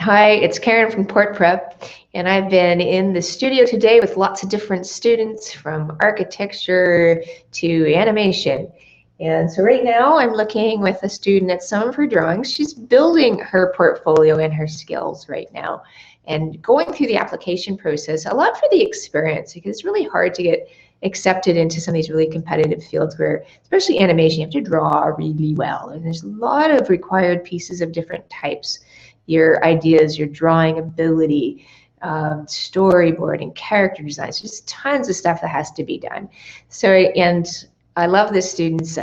Hi, it's Karen from PortPrep, and I've been in the studio today with lots of different students from architecture to animation. And so right now I'm looking with a student at some of her drawings. She's building her portfolio and her skills right now and going through the application process, a lot for the experience, because it's really hard to get accepted into some of these really competitive fields where, especially animation, you have to draw really well. And there's a lot of required pieces of different types. Your ideas, your drawing ability, storyboarding, character design, so just tons of stuff that has to be done. So, and I love this student's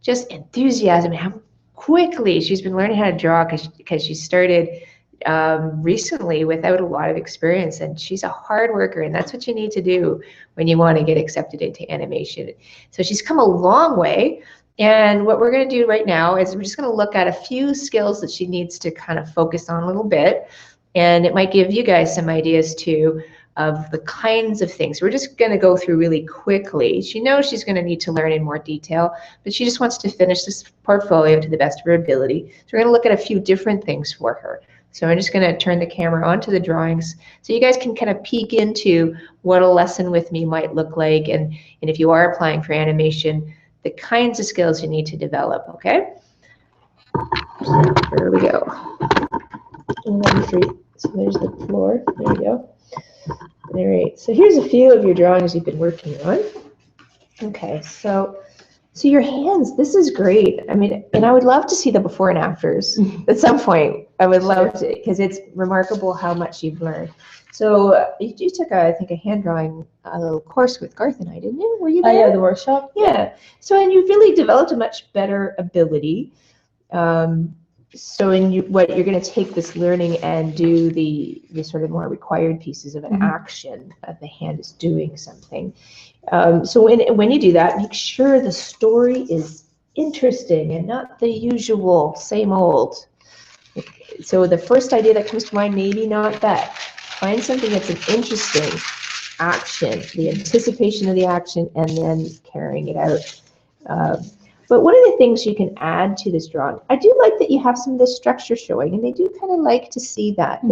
just enthusiasm and how quickly she's been learning how to draw because she started recently without a lot of experience, and she's a hard worker, and that's what you need to do when you want to get accepted into animation. So she's come a long way. And what we're going to do right now is we're just going to look at a few skills that she needs to kind of focus on a little bit. And it might give you guys some ideas too of the kinds of things. We're just going to go through really quickly. She knows she's going to need to learn in more detail, but she just wants to finish this portfolio to the best of her ability. So we're going to look at a few different things for her. So I'm just going to turn the camera onto the drawings so you guys can kind of peek into what a lesson with me might look like. And if you are applying for animation, the kinds of skills you need to develop, okay? So here we go. 1, 3. So there's the floor. There we go. All right. So here's a few of your drawings you've been working on. Okay. So your hands. This is great. I mean, and I would love to see the before and afters at some point. I would love to, because it's remarkable how much you've learned. So you took, I think, a hand drawing little course with Garth and I, didn't you? Were you there? Yeah, the workshop. Yeah. So, and you've really developed a much better ability. So what you're going to take this learning and do the sort of more required pieces of an action of the hand is doing something. So when you do that, make sure the story is interesting and not the usual same old. So the first idea that comes to mind, maybe not that. Find something that's an interesting action, the anticipation of the action, and then carrying it out. But one of the things you can add to this drawing, I do like that you have some of this structure showing, and they do kind of like to see that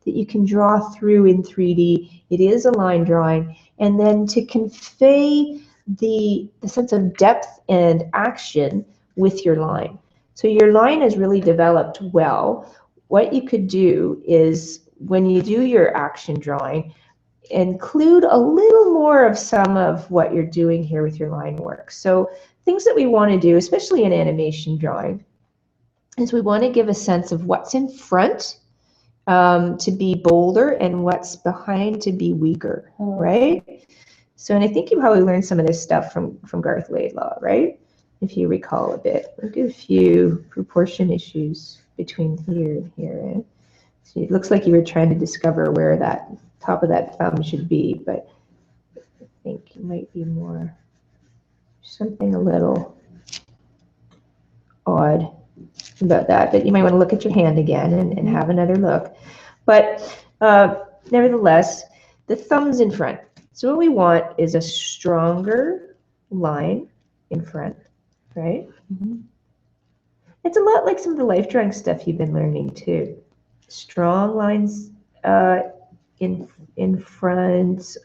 you can draw through in 3D. It is a line drawing, and then to convey the sense of depth and action with your line. So your line is really developed well. What you could do is, when you do your action drawing, include a little more of some of what you're doing here with your line work. So things that we want to do, especially in animation drawing, is we want to give a sense of what's in front to be bolder and what's behind to be weaker, right? So, and I think you probably learned some of this stuff from Garth Laidlaw, right? If you recall a bit. We'll do a few proportion issues between here and here. Eh? So it looks like you were trying to discover where that top of that thumb should be, but I think you might be more something a little odd about that. But you might want to look at your hand again and have another look. But nevertheless, the thumb's in front. So what we want is a stronger line in front, right? It's a lot like some of the life drawing stuff you've been learning too. Strong lines in front,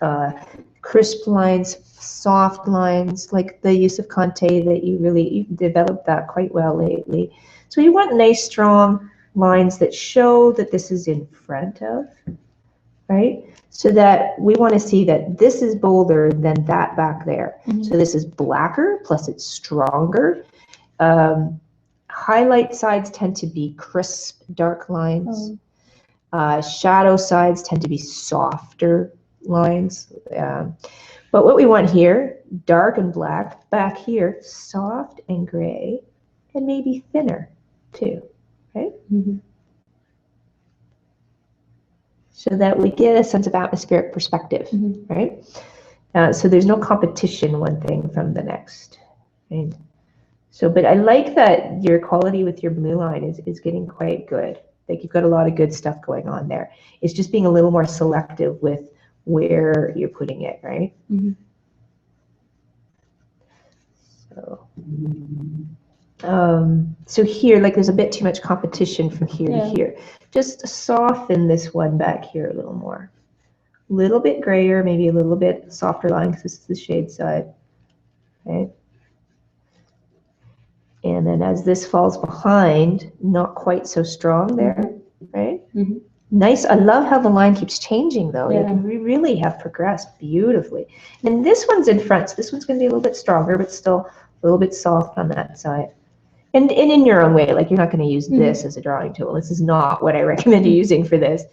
crisp lines, soft lines, like the use of Conte that you developed that quite well lately. So you want nice, strong lines that show that this is in front of, right? So that we want to see that this is bolder than that back there. So this is blacker, plus it's stronger. Highlight sides tend to be crisp, dark lines. Shadow sides tend to be softer lines. But what we want here, dark and black. Back here, soft and gray, and maybe thinner too, right? So that we get a sense of atmospheric perspective, right? So there's no competition one thing from the next, right? So, but I like that your quality with your blue line is getting quite good. Like you've got a lot of good stuff going on there. It's just being a little more selective with where you're putting it, right? So So here, like there's a bit too much competition from here to here. Just soften this one back here a little more. A little bit grayer, maybe a little bit softer line because this is the shade side. Right? And then as this falls behind, not quite so strong there, right? Mm-hmm. Nice. I love how the line keeps changing though. Yeah. We really have progressed beautifully. And this one's in front, so this one's going to be a little bit stronger, but still a little bit soft on that side. And in your own way, like you're not going to use this as a drawing tool. This is not what I recommend using for this,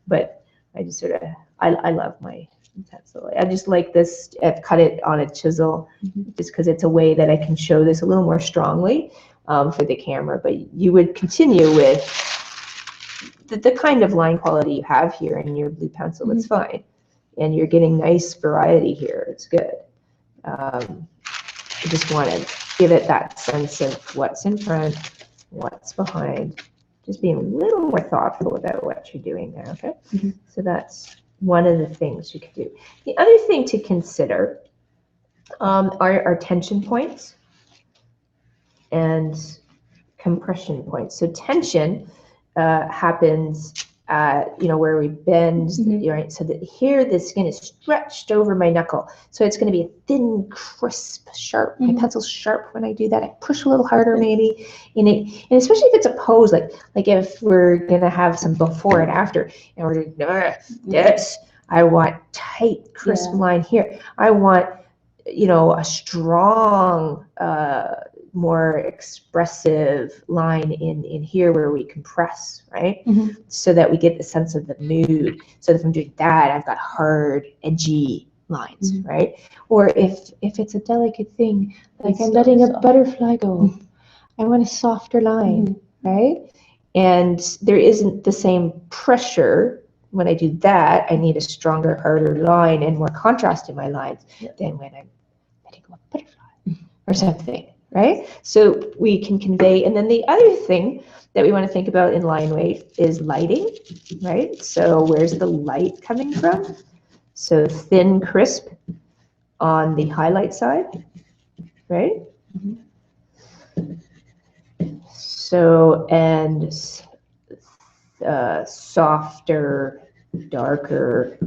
but I just sort of, I love my pencil. I just like this, I've cut it on a chisel just because it's a way that I can show this a little more strongly for the camera, but you would continue with the kind of line quality you have here in your blue pencil. It's fine. And you're getting nice variety here. It's good. I just want to give it that sense of what's in front, what's behind, just being a little more thoughtful about what you're doing there, okay? So that's one of the things you could do. The other thing to consider are tension points and compression points. So tension happens where we bend, right? So that here the skin is stretched over my knuckle. So it's going to be a thin, crisp, sharp. My pencil's sharp when I do that. I push a little harder maybe in it. And especially if it's a pose, like if we're going to have some before and after, and we're doing this, I want tight, crisp line here. I want, a strong, more expressive line in here where we compress, right? So that we get the sense of the mood. So if I'm doing that, I've got hard, edgy lines, right? Or if it's a delicate thing, like I'm letting a butterfly go, I want a softer line, right? And there isn't the same pressure. When I do that, I need a stronger, harder line and more contrast in my lines than when I'm letting go a butterfly or something. Right? So we can convey, and then the other thing that we want to think about in line weight is lighting, right? So where's the light coming from? So thin, crisp on the highlight side, right? So, and softer, darker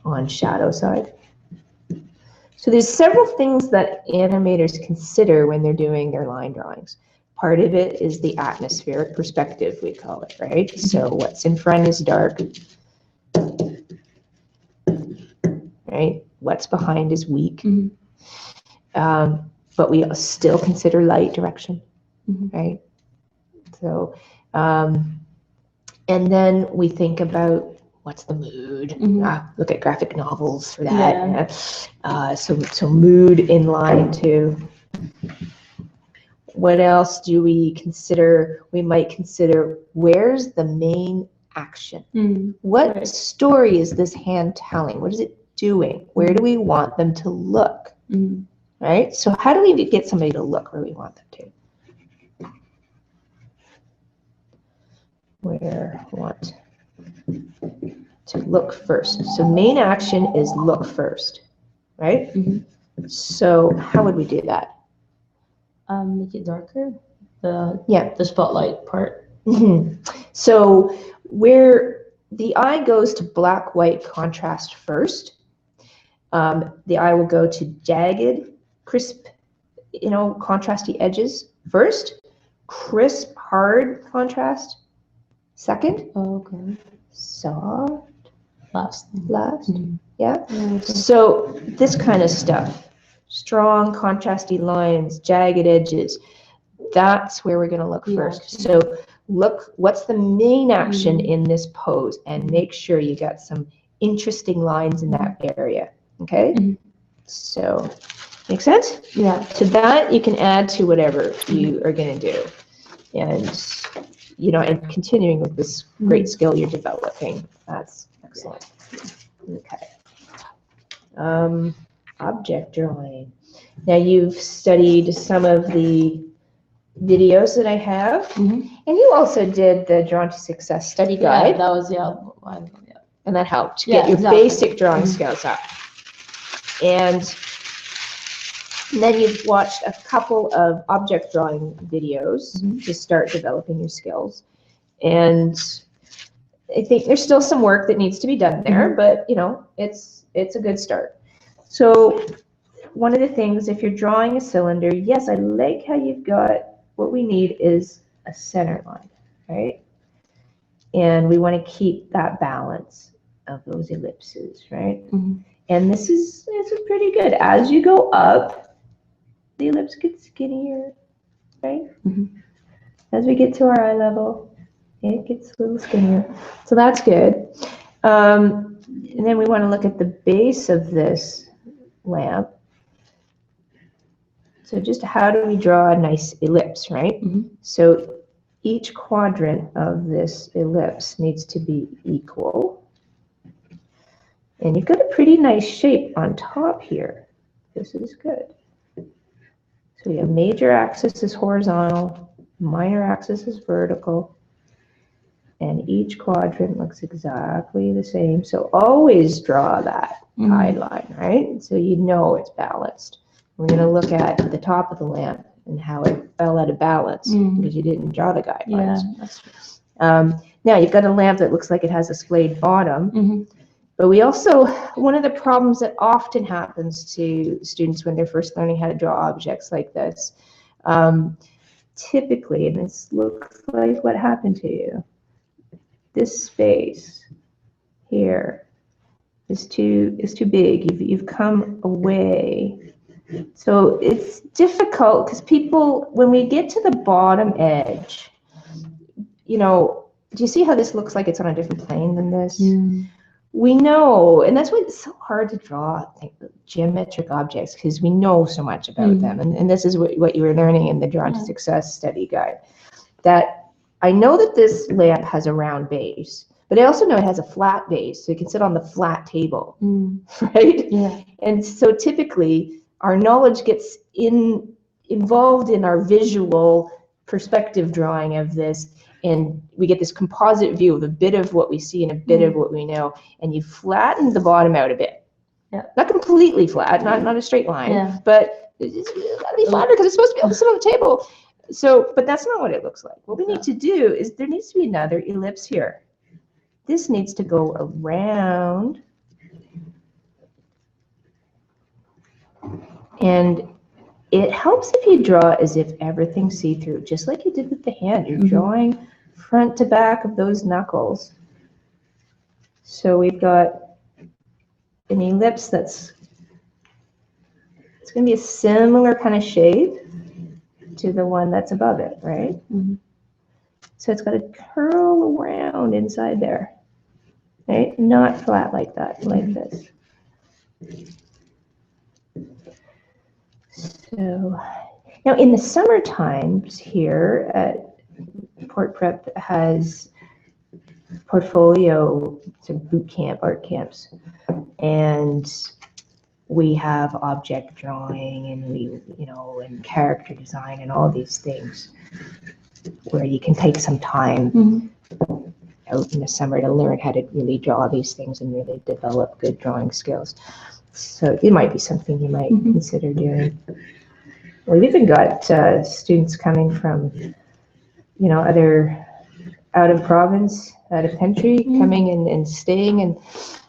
on shadow side. So there's several things that animators consider when they're doing their line drawings. Part of it is the atmospheric perspective, we call it, right? So what's in front is dark, right? What's behind is weak. But we still consider light direction, right? So, and then we think about what's the mood? Look at graphic novels for that. So mood in line too. What else do we consider? We might consider where's the main action? What story is this hand telling? What is it doing? Where do we want them to look? Right? So how do we get somebody to look where we want them to? Where want to look first. So main action is look first, right? So how would we do that? Make it darker. The spotlight part. So where the eye goes to black, white contrast first, the eye will go to jagged, crisp, contrasty edges first, crisp, hard contrast second. Okay. Soft. Last. Yeah. So this kind of stuff, strong contrasty lines, jagged edges, that's where we're going to look first. So look, what's the main action in this pose, and make sure you got some interesting lines in that area. Okay. So make sense? Yeah. To that you can add to whatever you are going to do, and and continuing with this great skill you're developing. That's excellent. Okay. Object drawing. Now you've studied some of the videos that I have, and you also did the Drawn to Success study guide. Yeah, that was and that helped get your basic drawing skills up. And And then you've watched a couple of object drawing videos to start developing your skills. And I think there's still some work that needs to be done there, but you know, it's a good start. So one of the things, if you're drawing a cylinder, yes, I like how you've got, what we need is a center line, right? And we want to keep that balance of those ellipses, right? And this is pretty good. As you go up, the ellipse gets skinnier, right? As we get to our eye level, it gets a little skinnier. So that's good. And then we want to look at the base of this lamp. So just how do we draw a nice ellipse, right? So each quadrant of this ellipse needs to be equal. And you've got a pretty nice shape on top here. This is good. So we have major axis is horizontal, minor axis is vertical, and each quadrant looks exactly the same. So always draw that guideline, right? So you know it's balanced. We're going to look at the top of the lamp and how it fell out of balance because you didn't draw the guidelines. Yeah, that's true. Now you've got a lamp that looks like it has a splayed bottom, but we also, one of the problems that often happens to students when they're first learning how to draw objects like this, typically, and this looks like what happened to you, this space here is too big. You've come away. So it's difficult because people, when we get to the bottom edge, you know, do you see how this looks like it's on a different plane than this? We know, and that's why it's so hard to draw geometric objects, because we know so much about them. And this is what you were learning in the Drawn to Success study guide. That I know that this lamp has a round base, but I also know it has a flat base, so it can sit on the flat table, right? Yeah. And so typically, our knowledge gets involved in our visual perspective drawing of this, and we get this composite view of a bit of what we see and a bit of what we know, and you flatten the bottom out a bit. Not completely flat, not a straight line, but it's gotta be flatter because it's supposed to be able to sit on the table. So, but that's not what it looks like. What we need to do is there needs to be another ellipse here. This needs to go around, and it helps if you draw as if everything's see-through, just like you did with the hand. You're drawing front to back of those knuckles. So we've got an ellipse it's going to be a similar kind of shape to the one that's above it, right? So it's got to curl around inside there, right? Not flat like that, like this. So now in the summer times here at PortPrep has portfolio boot camp, art camps, and we have object drawing and and character design and all these things where you can take some time out in the summer to learn how to really draw these things and really develop good drawing skills. So it might be something you might consider doing. We've even got students coming from, other out of province, out of country, coming and staying in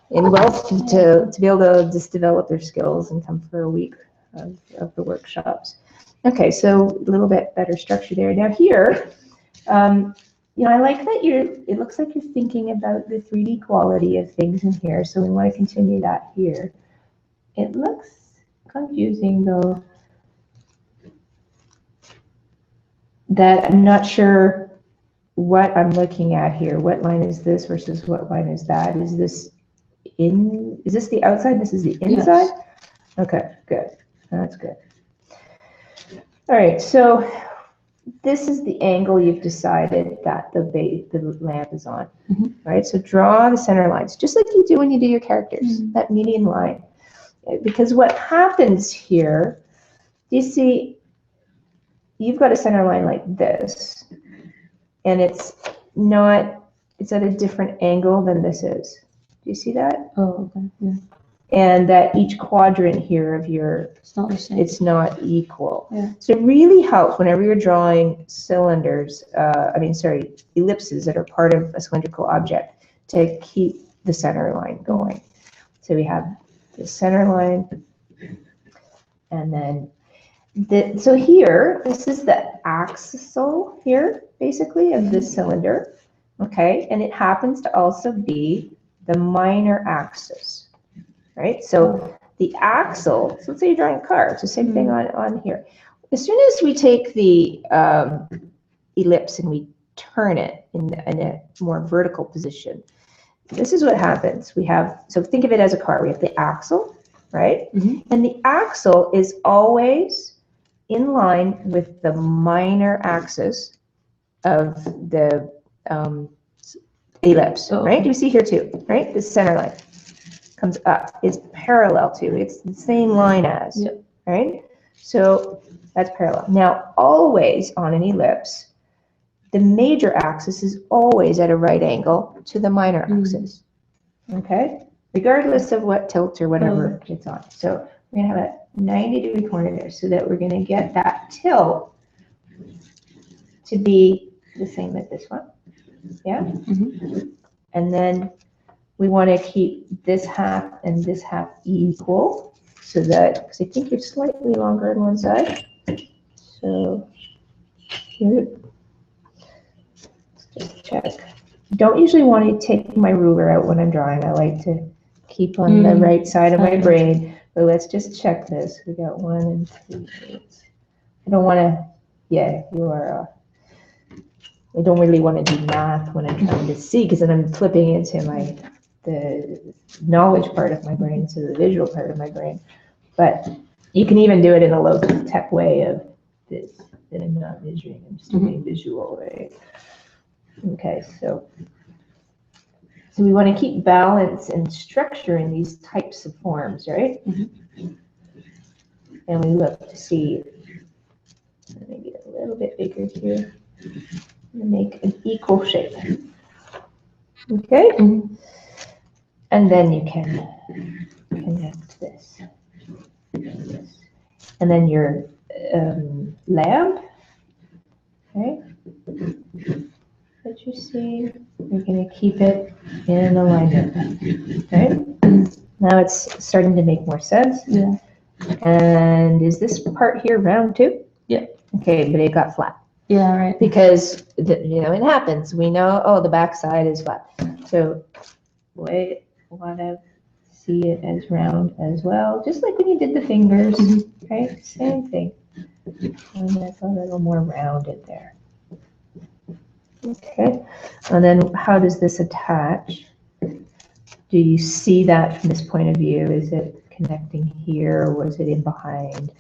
Guelph to be able to just develop their skills and come for a week of the workshops. Okay, so a little bit better structure there. Now here, I like that it looks like you're thinking about the 3D quality of things in here, so we want to continue that here. It looks confusing though, that I'm not sure what I'm looking at here. What line is this versus what line is that? Is this the outside? This is the inside? Yes. Okay, good. That's good. All right, so this is the angle you've decided that the lamp is on, right? So draw the center lines, just like you do when you do your characters, that median line. Because what happens here, you see, you've got a center line like this, and it's at a different angle than this is. Do you see that? Oh, okay. Yeah. and that each quadrant here of your, It's not the same. it's not equal. Yeah. So it really helps whenever you're drawing cylinders, ellipses that are part of a cylindrical object to keep the center line going. So we have the center line, and then so here, this is the axle here, basically, of this cylinder, okay? And it happens to also be the minor axis, right? So the axle, so let's say you're drawing a car, it's the same thing on here. As soon as we take the ellipse and we turn it in a more vertical position, this is what happens. We have, so think of it as a car. We have the axle, right? And the axle is always in line with the minor axis of the ellipse, right? You see here too, right? The center line comes up, is parallel to, it's the same line as, right? So that's parallel. Now, always on an ellipse, the major axis is always at a right angle to the minor axis, okay? Regardless of what tilt or whatever it's on. So we're gonna have a 90-degree corner there so that we're gonna get that tilt to be the same as this one, yeah? And then we wanna keep this half and this half equal so that, because I think you're slightly longer on one side. So here, let's just check. Don't usually want to take my ruler out when I'm drawing. I like to keep on the right side of my brain. But let's just check this. We got 1 and 3. I don't want to, yeah, you are, I don't really want to do math when I'm trying to see, because then I'm flipping into the knowledge part of my brain instead of the visual part of my brain. But you can even do it in a low-tech way of this, that I'm not measuring, I'm just doing visual, right? Okay, so we want to keep balance and structure in these types of forms, right? And we look to see, maybe a little bit bigger here, and make an equal shape. Okay? And then you can connect this. And then your lamp, okay? That you see, you're going to keep it in alignment, right? Now it's starting to make more sense. Yeah. And is this part here round too? Yeah. Okay, but it got flat. Yeah, right. Because, it happens. We know, oh, the back side is flat. So we want to see it as round as well, just like when you did the fingers, right? Same thing. And that's a little more rounded there. Okay, and then how does this attach? Do you see that from this point of view? Is it connecting here, or was it in behind?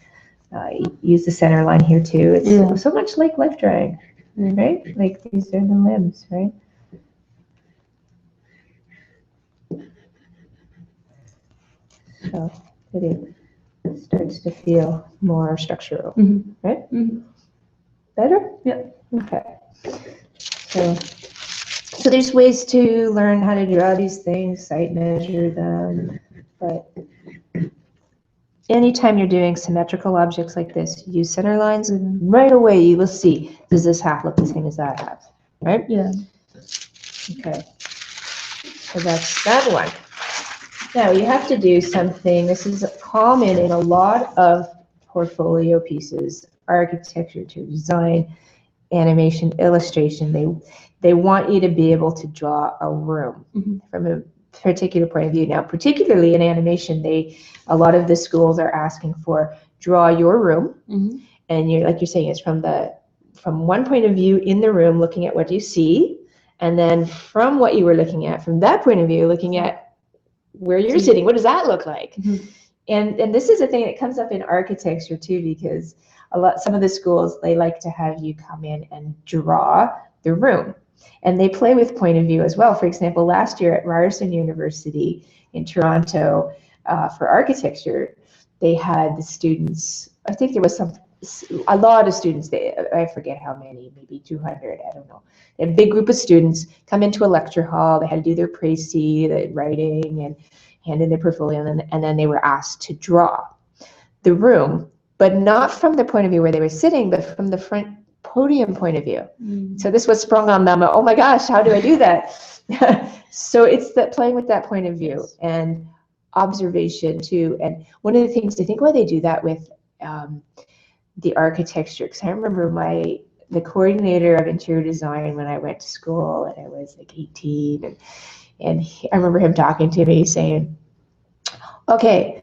Use the center line here too. It's so much like life drawing, right? Like these are the limbs, right? So it starts to feel more structural, right? Better? Yeah. Okay. So there's ways to learn how to draw these things, sight measure them, but anytime you're doing symmetrical objects like this, use center lines, and right away you will see, does this half look the same as that half, right? Yeah. Okay, so that's that one. Now you have to do something, this is common in a lot of portfolio pieces, architecture to design, animation, illustration. They want you to be able to draw a room from a particular point of view. Now, particularly in animation, a lot of the schools are asking for draw your room, and you're saying, it's from one point of view in the room, looking at what you see, and then from what you were looking at, from that point of view, looking at where you're sitting, what does that look like? And this is a thing that comes up in architecture too, because some of the schools, they like to have you come in and draw the room. And they play with point of view as well. For example, last year at Ryerson University in Toronto, for architecture, they had the students, I think there was a lot of students, I forget how many, maybe 200, I don't know. They had a big group of students come into a lecture hall, they had to do their précis, the writing, handed their portfolio, and then they were asked to draw the room, but not from the point of view where they were sitting, but from the front podium point of view. So this was sprung on them. Oh my gosh, how do I do that? So it's that playing with that point of view and observation too. And one of the things to think why they do that with the architecture, because I remember the coordinator of interior design when I went to school, and I was like 18, and I remember him talking to me saying, okay,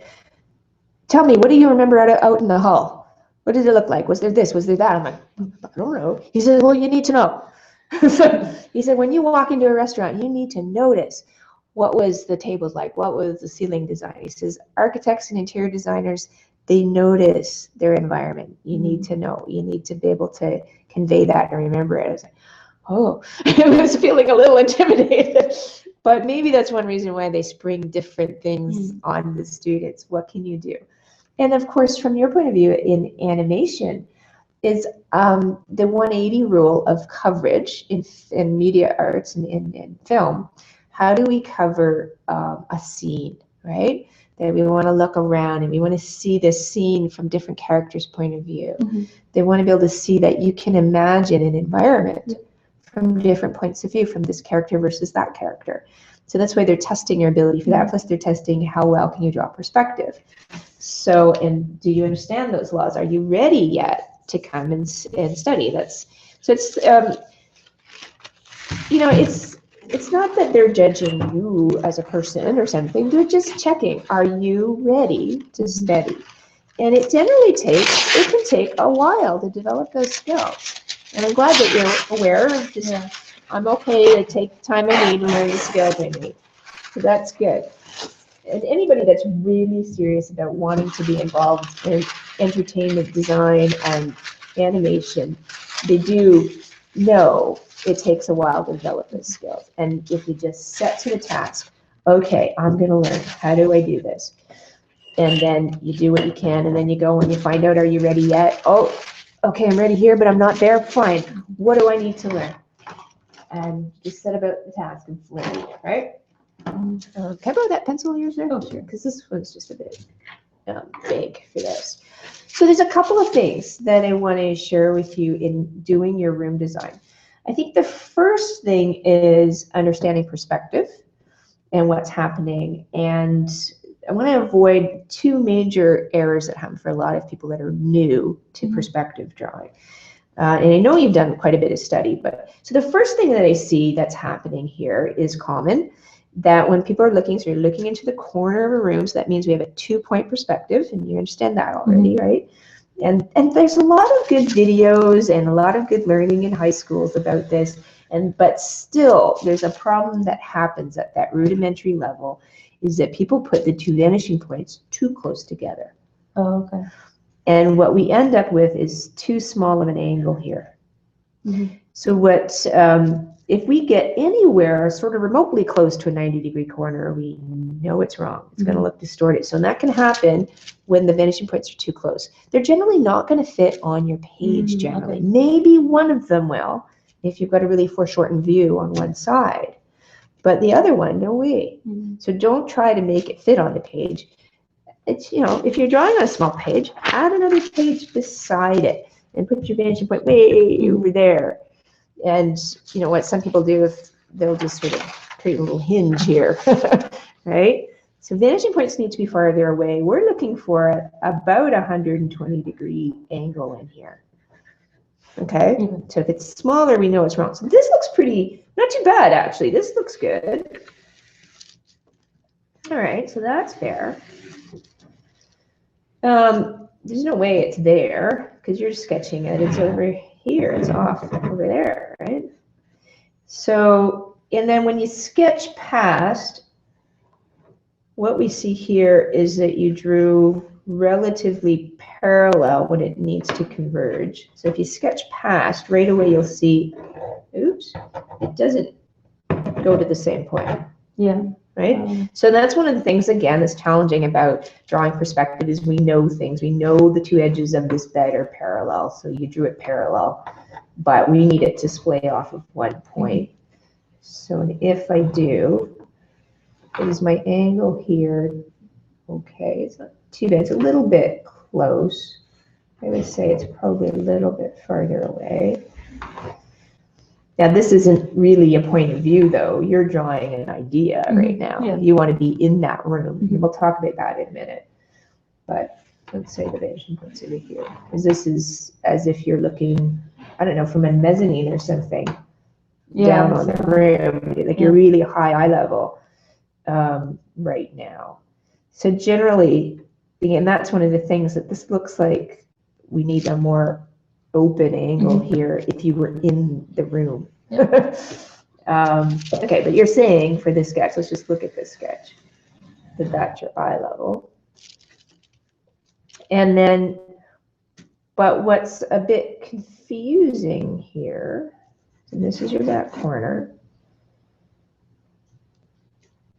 tell me, what do you remember out in the hall? What did it look like? Was there this? Was there that? I'm like, I don't know. He said, well, you need to know. He said, when you walk into a restaurant, you need to notice what was the tables like? What was the ceiling design? He says, architects and interior designers, they notice their environment. You need to know. You need to be able to convey that and remember it. I was like, oh, I was feeling a little intimidated. But maybe that's one reason why they spring different things on the students. What can you do? And of course, from your point of view in animation, is the 180 rule of coverage in media arts and in film. How do we cover a scene, right? That we want to look around and we want to see this scene from different characters' point of view. They want to be able to see that you can imagine an environment from different points of view, from this character versus that character. So that's why they're testing your ability for that. Plus they're testing how well can you draw perspective. So, and do you understand those laws? Are you ready yet to come and study? It's you know, it's not that they're judging you as a person or something. They're just checking, are you ready to study? And it can take a while to develop those skills. And I'm glad that you're aware of just, I'm okay to take the time I need to learn the skills I need. So that's good. And anybody that's really serious about wanting to be involved in entertainment design and animation, they do know it takes a while to develop those skills. And if you just set to the task, okay, I'm going to learn. How do I do this? And then you do what you can, and then you go and you find out, are you ready yet? Oh, okay, I'm ready here, but I'm not there. Fine. What do I need to learn? And just set about the task and learn it, right? Can I borrow that pencil of yours there? Oh, sure. Because this one's just a bit big for this. So there's a couple of things that I want to share with you in doing your room design. I think the first thing is understanding perspective and what's happening. And I want to avoid two major errors that happen for a lot of people that are new to perspective drawing. And I know you've done quite a bit of study, but so the first thing that I see that's happening here is common, that when people are looking, so you're looking into the corner of a room, so that means we have a 2-point perspective, and you understand that already, right? And there's a lot of good videos and a lot of good learning in high schools about this, but still there's a problem that happens at that rudimentary level, is that people put the two vanishing points too close together. Oh, okay. And what we end up with is too small of an angle here. So what, if we get anywhere sort of remotely close to a 90-degree corner, we know it's wrong. It's going to look distorted. So that can happen when the vanishing points are too close. They're generally not going to fit on your page generally. Okay. Maybe one of them will, if you've got a really foreshortened view on one side. But the other one, no way. So don't try to make it fit on the page. It's, you know, if you're drawing on a small page, add another page beside it and put your vanishing point way over there. And you know what some people do is they'll just sort of create a little hinge here, right? So vanishing points need to be farther away. We're looking for about 120-degree angle in here. Okay, so if it's smaller, we know it's wrong. So this looks pretty, not too bad actually. This looks good. All right, so that's fair. There's no way it's there because you're sketching it. It's over here. It's off over there, right? So, and then when you sketch past, what we see here is that you drew relatively parallel when it needs to converge. So if you sketch past, right away you'll see, oops, it doesn't go to the same point. Yeah. Right? So that's one of the things, again, that's challenging about drawing perspective is we know things. We know the two edges of this bed are parallel, so you drew it parallel, but we need it to splay off of one point. So if I do Is my angle here? Okay, it's not too bad. It's a little bit close. I would say it's probably a little bit farther away. Now, this isn't really a point of view, though. You're drawing an idea right now. Yeah. You want to be in that room. Mhm. We'll talk about that in a minute. But let's say the vanishing point's over here. Because this is as if you're looking, I don't know, from a mezzanine or something, down on the room. Like you're really high eye level right now. So generally, again, that's one of the things that this looks like we need a more open angle here if you were in the room. Okay, but you're saying for this sketch, let's just look at this sketch, that that's your eye level. And then, but what's a bit confusing here, and this is your back corner,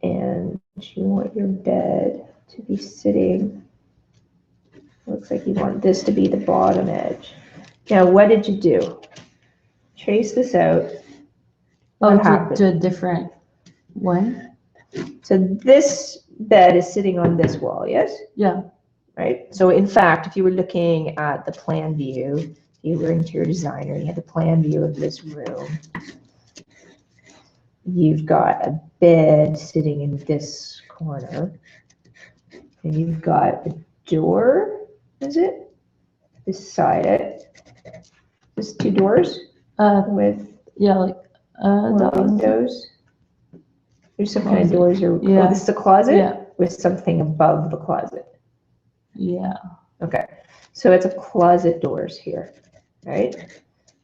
and you want your bed to be sitting, looks like you want this to be the bottom edge. Now, what did you do? Trace this out. Oh, to a different one? So this bed is sitting on this wall, yes? Yeah. Right? So in fact, if you were looking at the plan view, if you were interior designer, you had the plan view of this room, you've got a bed sitting in this corner, and you've got a door, is it? Beside it. Just two doors with like windows. There's some kind of doors, or oh, this is a closet with something above the closet. Yeah. Okay, so it's a closet doors here, right?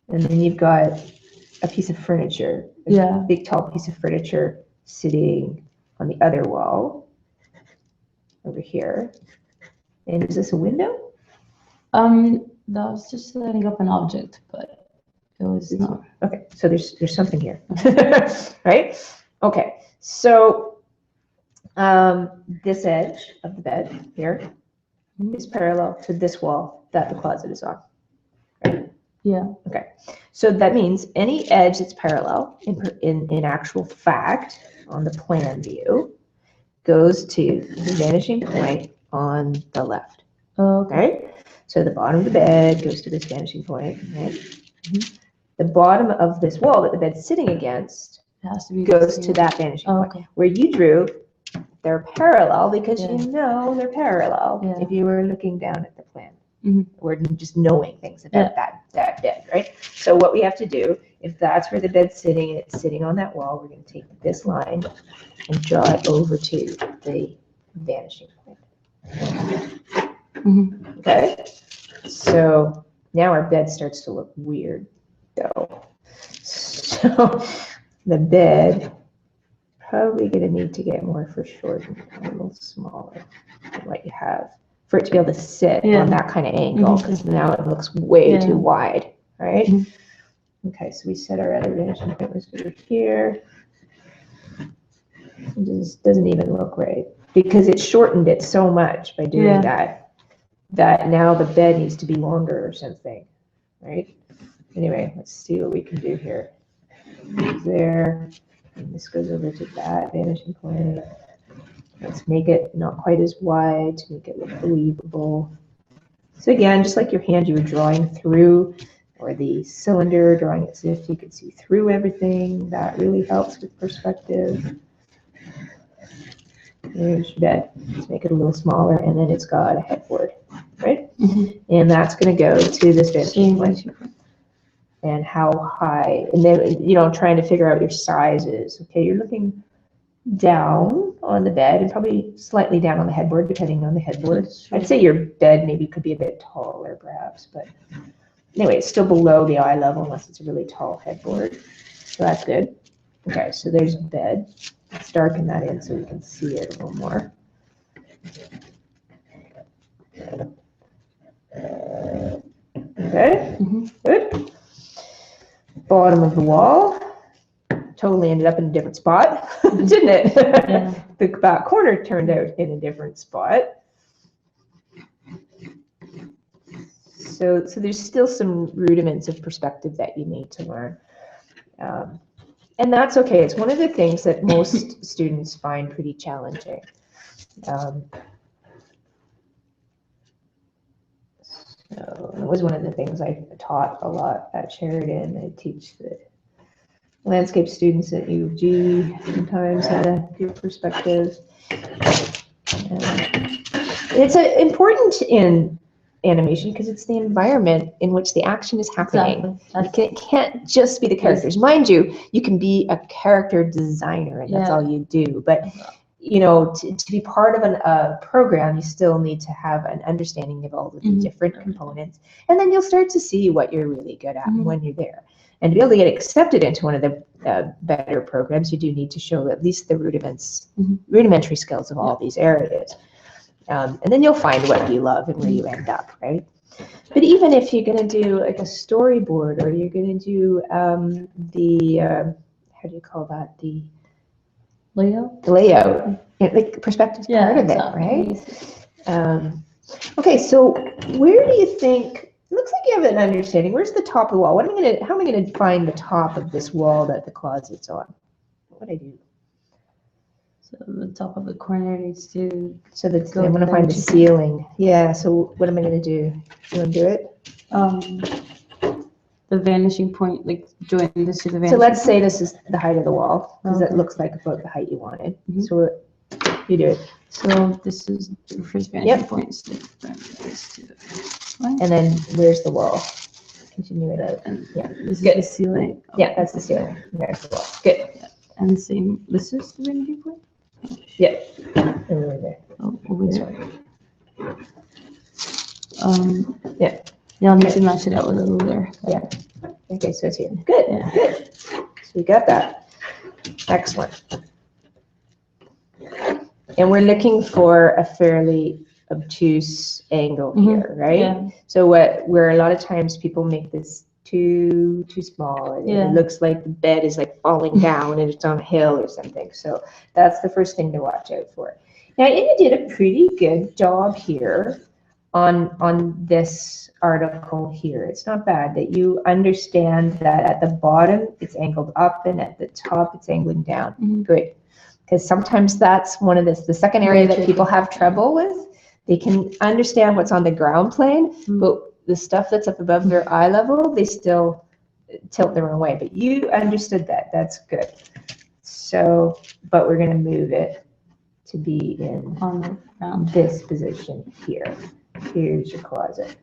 And then you've got a piece of furniture, a big tall piece of furniture sitting on the other wall over here. And is this a window? That was just setting up an object, but it was not. Okay, so there's something here, right? Okay, so this edge of the bed here is parallel to this wall that the closet is on, right? Yeah. Okay, so that means any edge that's parallel in actual fact on the plan view goes to the vanishing point on the left. Okay. Right? So the bottom of the bed goes to this vanishing point, right? The bottom of this wall that the bed's sitting against goes to that vanishing point. Okay. Where you drew, they're parallel because you know they're parallel if you were looking down at the plan. Or just knowing things about that bed, right? So what we have to do, if that's where the bed's sitting and it's sitting on that wall, we're going to take this line and draw it over to the vanishing point. Okay? So now our bed starts to look weird, though. So the bed probably going to need to get more foreshortened, a little smaller than what you have, for it to be able to sit on that kind of angle, because now it looks way too wide, right? Okay, so we set our other vanishing point was over here. It just doesn't even look right, because it shortened it so much by doing that now the bed needs to be longer or something, right? Anyway, let's see what we can do here. There, and this goes over to that vanishing point. Let's make it not quite as wide to make it look believable. So again, just like your hand you were drawing through, or the cylinder, drawing it as if you could see through everything, that really helps with perspective. There's your bed. Let's make it a little smaller, and then it's got a headboard, right? And that's going to go to this vanishing point. And how high, and then, trying to figure out your sizes. Okay, you're looking down on the bed and probably slightly down on the headboard, depending on the headboard. I'd say your bed maybe could be a bit taller, perhaps, but anyway, it's still below the eye level unless it's a really tall headboard. So that's good. Okay, so there's bed. Let's darken that in so we can see it a little more. Okay, good. Bottom of the wall. Totally ended up in a different spot, didn't it? The back corner turned out in a different spot. So there's still some rudiments of perspective that you need to learn. And that's okay. It's one of the things that most students find pretty challenging. So it was one of the things I taught a lot at Sheridan. I teach the landscape students at U of G sometimes how to do perspective. It's important in animation because it's the environment in which the action is happening. Exactly. It can't just be the characters. Mind you, you can be a character designer and that's all you do. But you know, to be part of a program, you still need to have an understanding of all of the different components. And then you'll start to see what you're really good at when you're there. And to be able to get accepted into one of the better programs, you do need to show at least the rudimentary skills of all these areas. And then you'll find what you love and where you end up, right? But even if you're going to do like a storyboard, or you're going to do how do you call that? The layout. Like perspective's part of it, right? Okay, so where do you think, it looks like you have an understanding. Where's the top of the wall? How am I going to find the top of this wall that the closet's on? What would I do? So the top of the corner needs to. So that's, I want to find the ceiling. Yeah. So what am I going to do? You want to do it? The vanishing point, like join this to the vanishing. So let's say this is the height of the wall, because it looks like about the height you wanted. So you do it. So this is the first vanishing point. And then where's the wall? Continue it out. And this is the ceiling. Yeah, that's the ceiling. There's the wall. Good. And the same. This is the vanishing point. Yeah. Over there. Oh, over there. Yeah. Yeah, I'll need to match it out with a ruler. Yeah. Okay, so it's here. Good. Yeah. Good. So we got that. Excellent. And we're looking for a fairly obtuse angle here, right? Yeah. So where a lot of times people make this too small, and it looks like the bed is like falling down and it's on a hill or something. So that's the first thing to watch out for. Now, you did a pretty good job here on this article here. It's not bad that you understand that at the bottom it's angled up and at the top it's angling down. Good. Because sometimes that's one of the second area that people have trouble with. They can understand what's on the ground plane, but the stuff that's up above their eye level, they still tilt the wrong way. But you understood that. That's good. So, but we're going to move it to be in this position here. Here's your closet.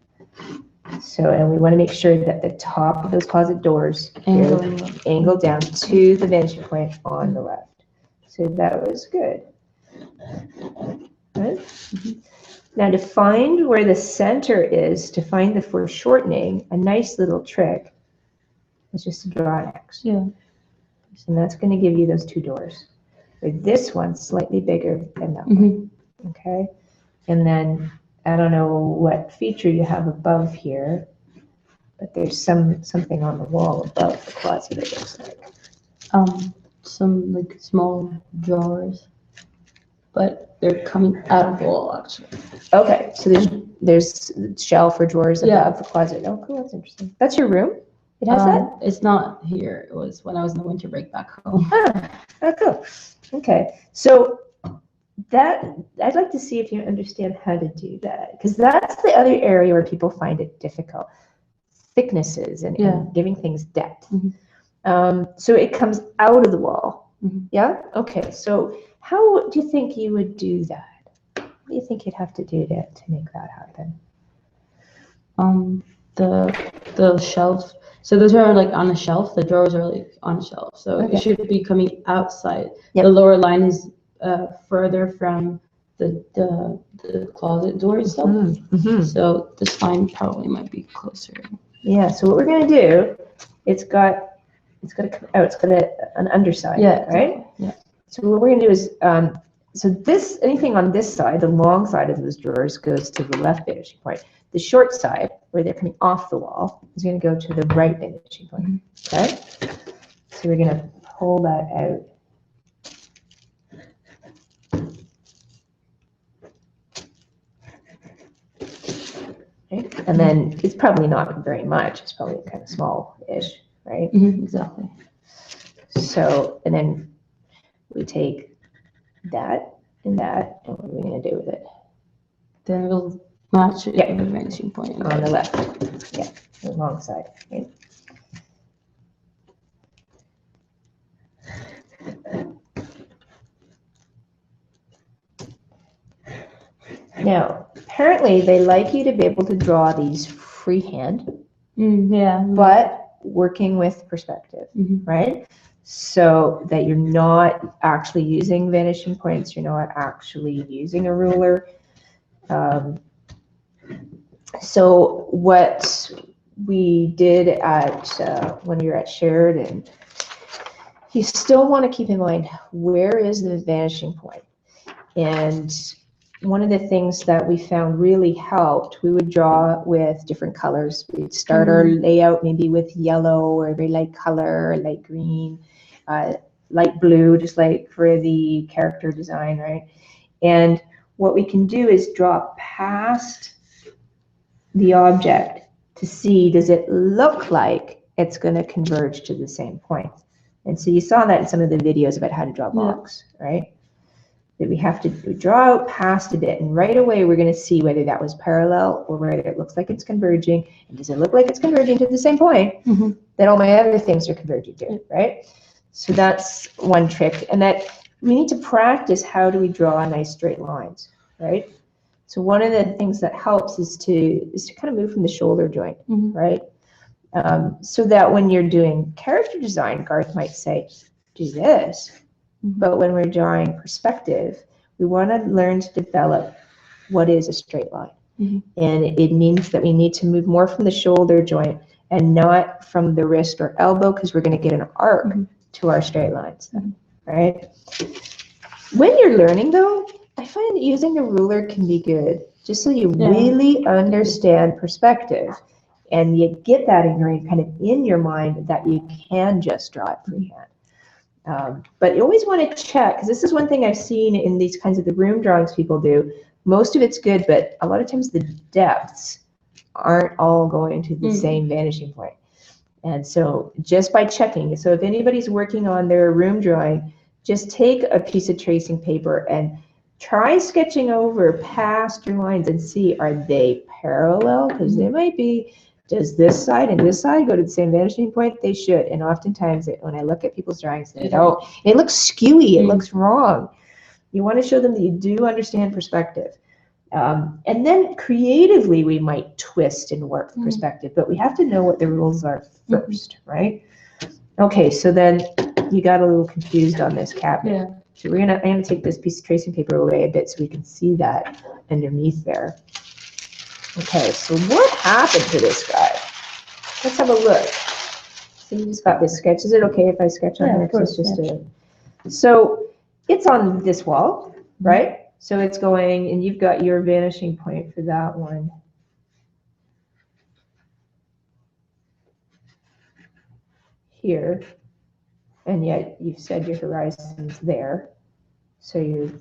So, and we want to make sure that the top of those closet doors angle down to the vanishing point on the left. So that was good. Good. Now to find where the center is, to find the foreshortening, a nice little trick is just to draw an X. Yeah. And that's going to give you those two doors. But this one's slightly bigger than that one. Okay. And then I don't know what feature you have above here, but there's something on the wall above the closet, it looks like. Some like small drawers, but they're coming out of the wall actually. Okay, so there's shelf or drawers above the closet. Oh, cool, that's interesting. That's your room? It has that? It's not here. It was when I was in the winter break back home. Oh, cool. Okay, so that I'd like to see if you understand how to do that, because that's the other area where people find it difficult. Thicknesses and giving things depth. So it comes out of the wall. Yeah? Okay, so how do you think you would do that? What do you think you'd have to do to make that happen? The shelves. So those are like on a shelf. The drawers are like on a shelf. So it should be coming outside. Yep. The lower line is further from the closet door itself. So this line probably might be closer. Yeah. So what we're gonna do, it's got to come out. It's got an underside. Yeah. Right. Yeah. So what we're gonna do is so this, anything on this side, the long side of those drawers goes to the left vanishing point. The short side, where they're coming off the wall, is going to go to the right vanishing point. Okay? So we're going to pull that out. Okay? And then it's probably not very much. It's probably kind of small-ish, right? Exactly. So, and then we take that, and what are we going to do with it? Then we'll match it Yeah. with the vanishing point. On the left. Yeah, the wrong side. Right? Now, apparently they like you to be able to draw these freehand, Yeah. but working with perspective, right? So that you're not actually using vanishing points, you're not actually using a ruler. So what we did at when you're at Sheridan, you still want to keep in mind, where is the vanishing point? And one of the things that we found really helped, we would draw with different colors. We'd start our layout maybe with yellow or a very light color, or light green, light blue, just like for the character design, right? And what we can do is draw past the object to see, does it look like it's going to converge to the same point? And so you saw that in some of the videos about how to draw a box, right? That we have to draw out past a bit, and right away we're going to see whether that was parallel or whether it looks like it's converging. And does it look like it's converging to the same point? Then all my other things are converging to, right? So that's one trick. And that we need to practice, how do we draw nice straight lines, right? So one of the things that helps is to kind of move from the shoulder joint, right? So that when you're doing character design, Garth might say, do this. But when we're drawing perspective, we want to learn to develop what is a straight line. And it means that we need to move more from the shoulder joint and not from the wrist or elbow, because we're going to get an arc to our straight lines, right? When you're learning, though, I find that using the ruler can be good, just so you really understand perspective, and you get that kind of in your mind that you can just draw it freehand. But you always want to check, because this is one thing I've seen in these kinds of the room drawings people do. Most of it's good, but a lot of times the depths aren't all going to the same vanishing point. And so just by checking, so if anybody's working on their room drawing, just take a piece of tracing paper and try sketching over past your lines and see, are they parallel? Because they might be. Does this side and this side go to the same vanishing point? They should. And oftentimes, when I look at people's drawings, they don't. It looks skewy. It looks wrong. You want to show them that you do understand perspective. And then creatively, we might twist and work the perspective, but we have to know what the rules are first, right? Okay, so then you got a little confused on this cabinet. So I'm gonna take this piece of tracing paper away a bit so we can see that underneath there. Okay, so what happened to this guy? Let's have a look. So you just got this sketch. Is it okay if I sketch on here? Of course, So it's on this wall, right? So it's going, and you've got your vanishing point for that one. Here. And yet you've said your horizon's there. So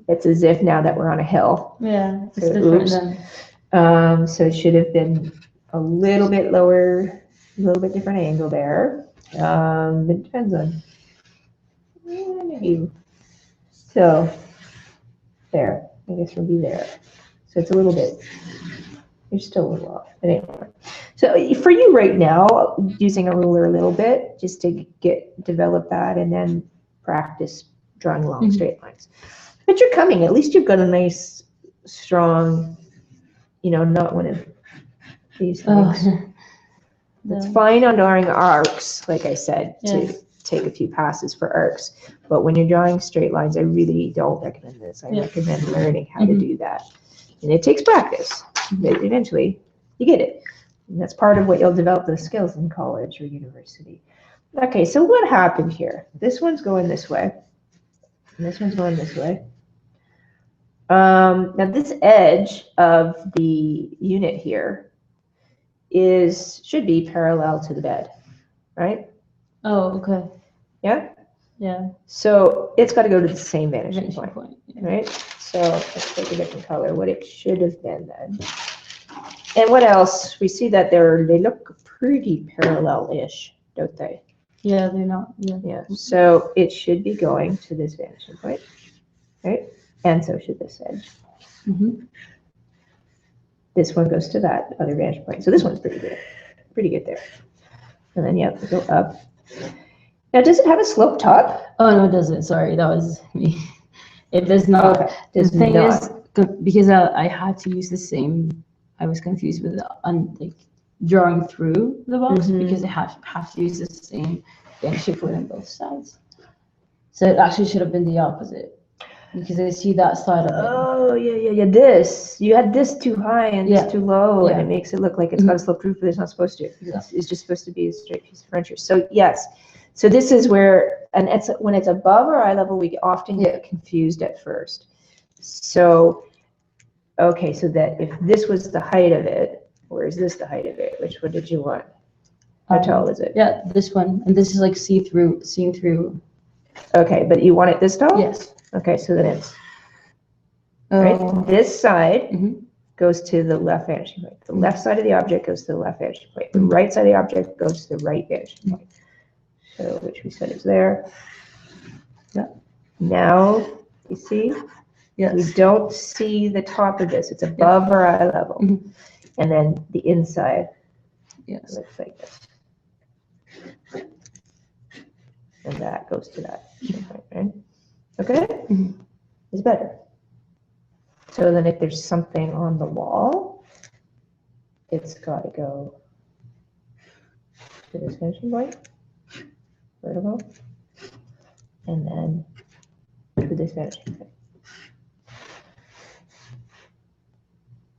it's as if now that we're on a hill. Yeah, it's so, different then. So it should have been a little bit lower, a little bit different angle there. It depends on maybe. So there, I guess we'll be there. So it's a little bit, you're still a little off, but anyway. So for you right now, using a ruler a little bit, just to develop that, and then practice drawing long straight lines. But you're coming, at least you've got a nice, strong, not one of these things. It's fine on drawing arcs, like I said, to take a few passes for arcs. But when you're drawing straight lines, I really don't recommend this. I recommend learning how to do that. And it takes practice, but eventually you get it. And that's part of what you'll develop those skills in college or university. Okay, so what happened here? This one's going this way, and this one's going this way. Now this edge of the unit here should be parallel to the bed, right? Oh, okay. Yeah? Yeah. So it's got to go to the same vanishing point, right? So let's take a different color, what it should have been then. And what else? We see that they look pretty parallel-ish, don't they? Yeah, they're not. Yeah. Yeah, so it should be going to this vanishing point, right? And so should this edge. Mm-hmm. This one goes to that other vanishing point. So this one's pretty good there. And then, yeah, go up. Now, does it have a slope top? Oh no, it doesn't. Sorry, that was me. It does not. Okay, The does thing not. is, because I had to use the same, I was confused with like drawing through the box Mhm. because I have to use the same vanishing point on both sides. So it actually should have been the opposite because I see that side of it. Oh, yeah. This. You had this too high and Yeah. this too low, and Yeah. it makes it look like it's got a slope roof, but it's not supposed to. It's just supposed to be a straight piece of furniture. So, yes. So this is where, and when it's above our eye level, we often get confused at first. So, okay, so that if this was the height of it, or is this the height of it? Which one did you want? How tall is it? Yeah, this one, and this is like seeing through. Okay, but you want it this tall? Yes. Okay, so then it's, right, this side Mhm. goes to the left vanishing point. The left side of the object goes to the left vanishing point. The right side of the object goes to the right vanishing point. So, which we said is there. Yeah. Now, you see? Yes. We don't see the top of this. It's above our eye level. Mhm. And then the inside Yes. looks like this. And that goes to that point, right? Okay? Mhm. It's better. So then if there's something on the wall, it's got to go to this finishing point, vertical, and then to this finishing point.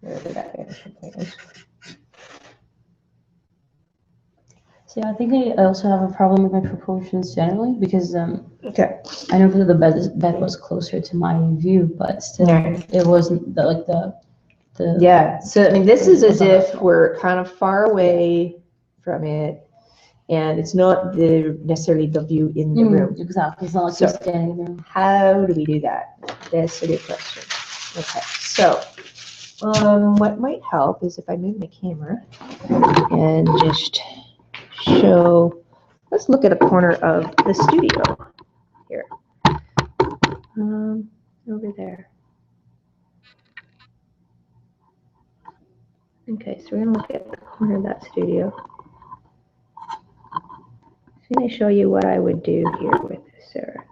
Wherever that finishing point is. See, I think I also have a problem with my proportions generally because Okay. I know that the bed was closer to my view, but still Right. it wasn't like the Yeah. So I mean, this is as if we're kind of far away from it, and it's not necessarily the view in the room. Exactly. It's not like So- you're standing there. How do we do that? That's a good question. Okay, so what might help is if I move my camera and just show, let's look at a corner of the studio here. Over there. Okay, so we're gonna look at the corner of that studio. I'm gonna show you what I would do here with this, Sarah.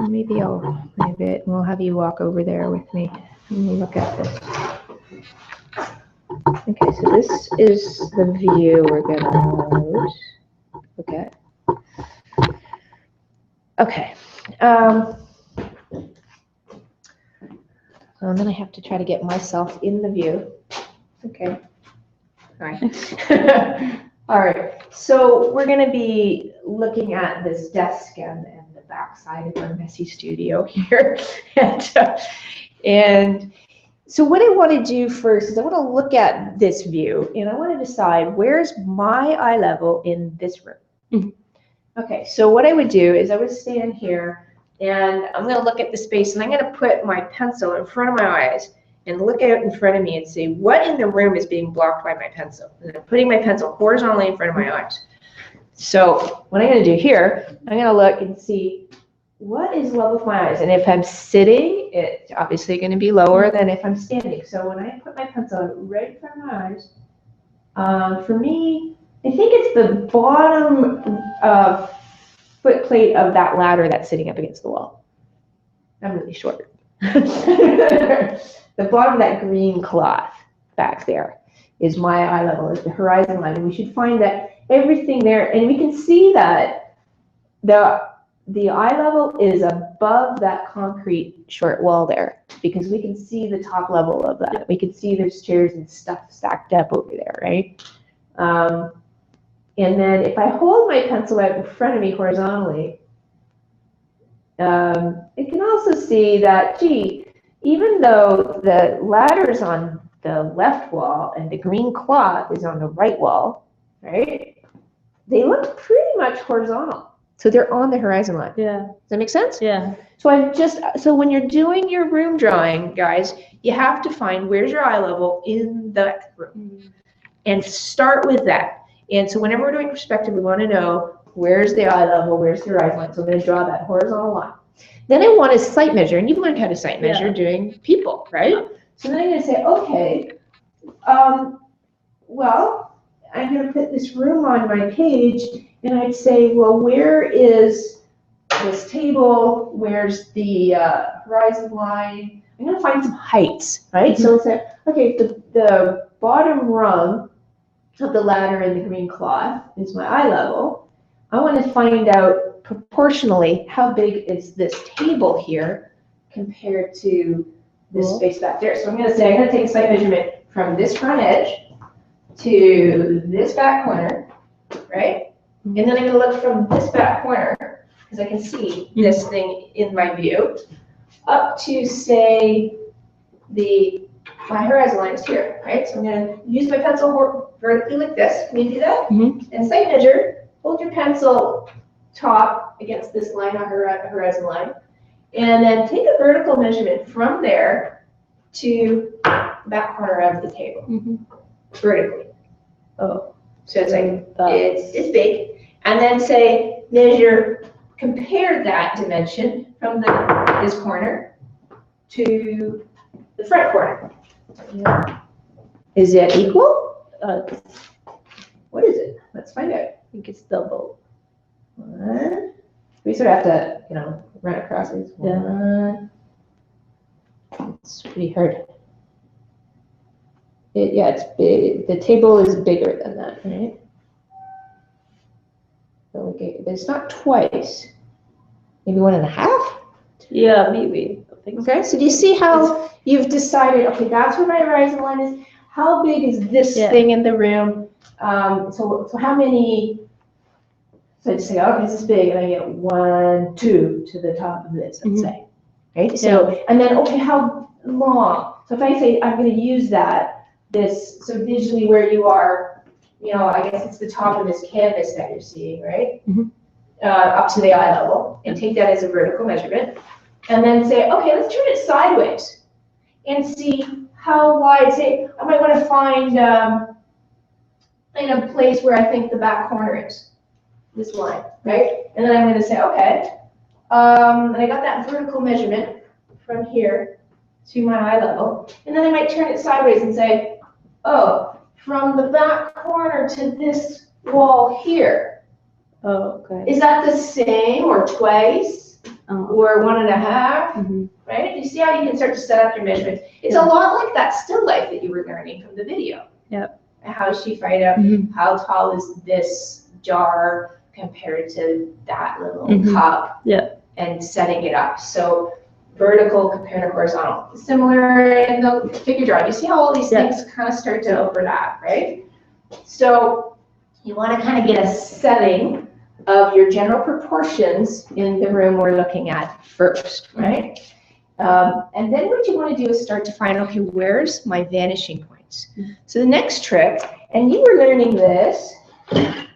Maybe I'll move it and we'll have you walk over there with me and we'll look at this. Okay, so this is the view we're gonna look at. Okay. So then I have to try to get myself in the view. Okay. All right. All right. So we're going to be looking at this desk and the back side of our messy studio here. and so what I want to do first is I want to look at this view and I want to decide where's my eye level in this room. Mhm. Okay, so what I would do is I would stand here and I'm going to look at the space and I'm going to put my pencil in front of my eyes and look out in front of me and say, what in the room is being blocked by my pencil? And I'm putting my pencil horizontally in front of my eyes. So what I'm going to do here, I'm going to look and see what is level with my eyes. And if I'm sitting, it's obviously going to be lower than if I'm standing. So when I put my pencil right in front of my eyes, for me, I think it's the bottom foot plate of that ladder that's sitting up against the wall. I'm really short. The bottom of that green cloth back there is my eye level, is the horizon line. And we should find that everything there, and we can see that the eye level is above that concrete short wall there because we can see the top level of that. We can see there's chairs and stuff stacked up over there, right? And then if I hold my pencil out in front of me horizontally, it can also see that, gee, even though the ladder's on the left wall and the green cloth is on the right wall, right? They look pretty much horizontal. So they're on the horizon line. Yeah. Does that make sense? Yeah. So when you're doing your room drawing, guys, you have to find where's your eye level in that room and start with that. And so whenever we're doing perspective, we want to know where's the eye level, where's the horizon line. So I'm going to draw that horizontal line. Then I want to sight measure, and you've learned how to sight measure doing people, right? So then I'm going to say, okay, well, I'm going to put this room on my page, and I'd say, well, where is this table? Where's the horizon line? I'm going to find some heights, right? Mm-hmm. So it's okay, the bottom rung of the ladder in the green cloth is my eye level. I want to find out proportionally how big is this table here compared to this space back there. So I'm going to say, I'm going to take a sight measurement from this front edge to this back corner, right? And then I'm going to look from this back corner, because I can see this thing in my view, up to, say, my horizon line is here, right? So I'm going to use my pencil vertically like this. Can you do that? Mm-hmm. And sight measure, hold your pencil top against this line on horizon line, and then take a vertical measurement from there to the back corner of the table, vertically. Oh, so it's like, it's big. And then say, compare that dimension from this corner to the front corner. Yeah. Is it equal? What is it? Let's find out. I think it's double. One. We sort of have to, run across these. One. It's pretty hard. It's big. The table is bigger than that, right? Okay, but it's not twice. Maybe 1.5? Yeah, maybe. Okay, so do you see how you've decided, okay, that's where my horizon line is. How big is this thing in the room? So how many, so I'd say, okay, this is big, and I get 1, 2 to the top of this, let's say. Right, so, and then, okay, how long? So if I say, I'm going to use so visually where you are, I guess it's the top of this canvas that you're seeing, right? Up to the eye level, and take that as a vertical measurement. And then say, okay, let's turn it sideways and see how wide. Say, I might want to find in a place where I think the back corner is, this line, right? And then I'm going to say, okay, and I got that vertical measurement from here to my eye level. And then I might turn it sideways and say, oh, from the back corner to this wall here. Oh, okay. Is that the same or twice? Or 1.5, right? You see how you can start to set up your measurements. It's a lot like that still life that you were learning from the video. Yep. How she find out how tall is this jar compared to that little cup, and setting it up. So vertical compared to horizontal. Similar in the figure drawing. You see how all these things kind of start to overlap, right? So you want to kind of get a setting of your general proportions in the room we're looking at first, right? And then what you want to do is start to find, okay, where's my vanishing points? So the next trick, and you were learning this in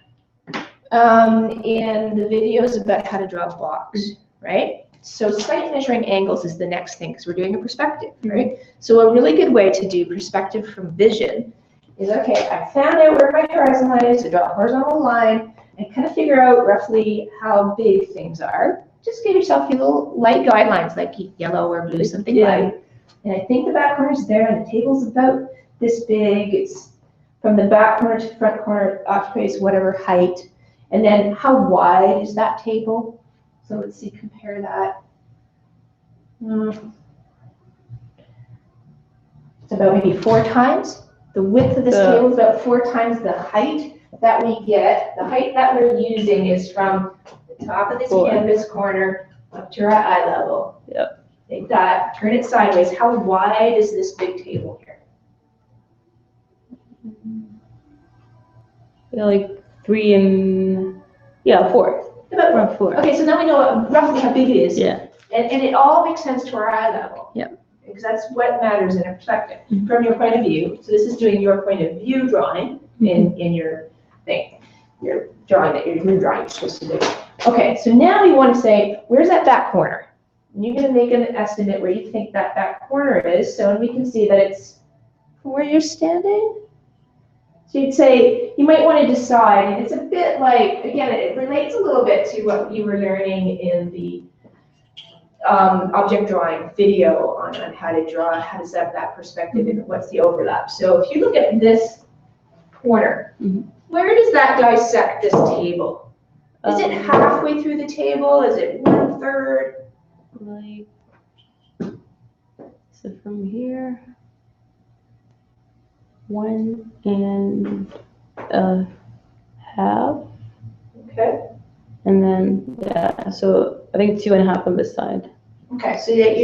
the videos about how to draw a box, right? So sight measuring angles is the next thing, because we're doing a perspective, right? So a really good way to do perspective from vision is, okay, I found out where my horizon line is, to draw a horizontal line, and kind of figure out roughly how big things are. Just give yourself your little light guidelines, like yellow or blue, something light. And I think the back corner is there, and the table's about this big. It's from the back corner to the front corner, occupies whatever height. And then how wide is that table? So let's see, compare that. It's about maybe 4 times. The width of this table is about 4 times the height that we get. The height that we're using is from the top of this canvas corner up to our eye level. Yep. Take that, turn it sideways. How wide is this big table here? Like 3 and 4. About 4. Okay, so now we know roughly how big it is. Yeah. And it all makes sense to our eye level. Yeah. Because that's what matters in a perspective from your point of view. So this is doing your point of view drawing in your thing, your drawing that you're drawing you're supposed to do. Okay, so now we want to say, where's that back corner? And you're going to make an estimate where you think that back corner is. So we can see that it's where you're standing. So you'd say, you might want to decide, and it's a bit like, again, it relates a little bit to what you were learning in the object drawing video on how to draw, how to set up that perspective, and what's the overlap. So if you look at this corner, where does that dissect this table? Is it halfway through the table? Is it 1/3? Like, so from here, 1.5. Okay. And then, yeah, so I think 2.5 on this side. Okay, so that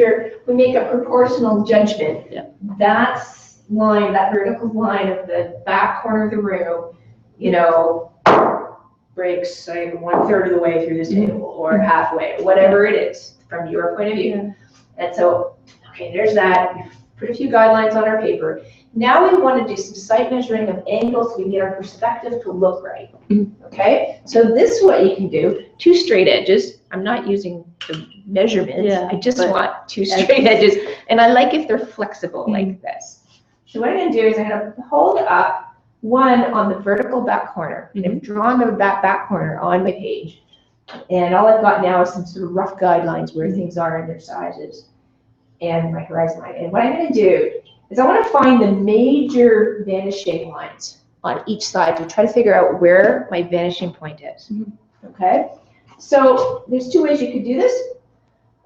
we make a proportional judgment. Yeah. That's line, that vertical line of the back corner of the room, breaks like 1/3 of the way through this table, or halfway, whatever it is from your point of view. Yeah. And so, okay, there's that. We've put a few guidelines on our paper. Now we want to do some sight measuring of angles so we can get our perspective to look right. Okay, so this is what you can do. 2 straight edges. I'm not using the measurements. Yeah, I just want 2 straight edges. And I like if they're flexible like this. So what I'm going to do is I'm going to hold up one on the vertical back corner. And I've drawn that back corner on my page. And all I've got now is some sort of rough guidelines where things are and their sizes and my horizon line. And what I'm going to do is I want to find the major vanishing lines on each side to try to figure out where my vanishing point is. Okay, so there's 2 ways you could do this.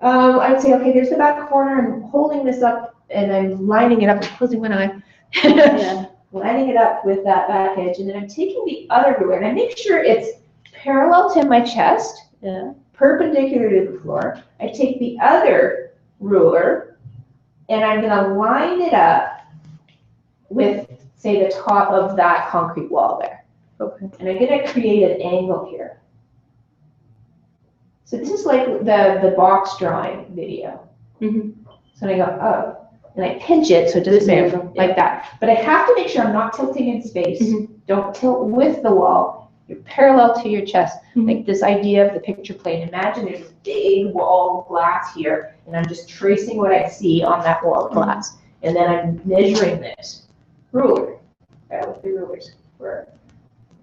I would say, okay, there's the back corner. I'm holding this up and I'm lining it up and closing one eye. Lining it up with that back edge, and then I'm taking the other ruler and I make sure it's parallel to my chest, perpendicular to the floor. I take the other ruler and I'm going to line it up with, say, the top of that concrete wall there. Okay. And I'm going to create an angle here. So this is like the box drawing video. So I go up and I pinch it so it doesn't move like that. But I have to make sure I'm not tilting in space. Don't tilt with the wall. You're parallel to your chest. Like this idea of the picture plane. Imagine there's a big wall of glass here, and I'm just tracing what I see on that wall of glass. And then I'm measuring this ruler. With the rulers.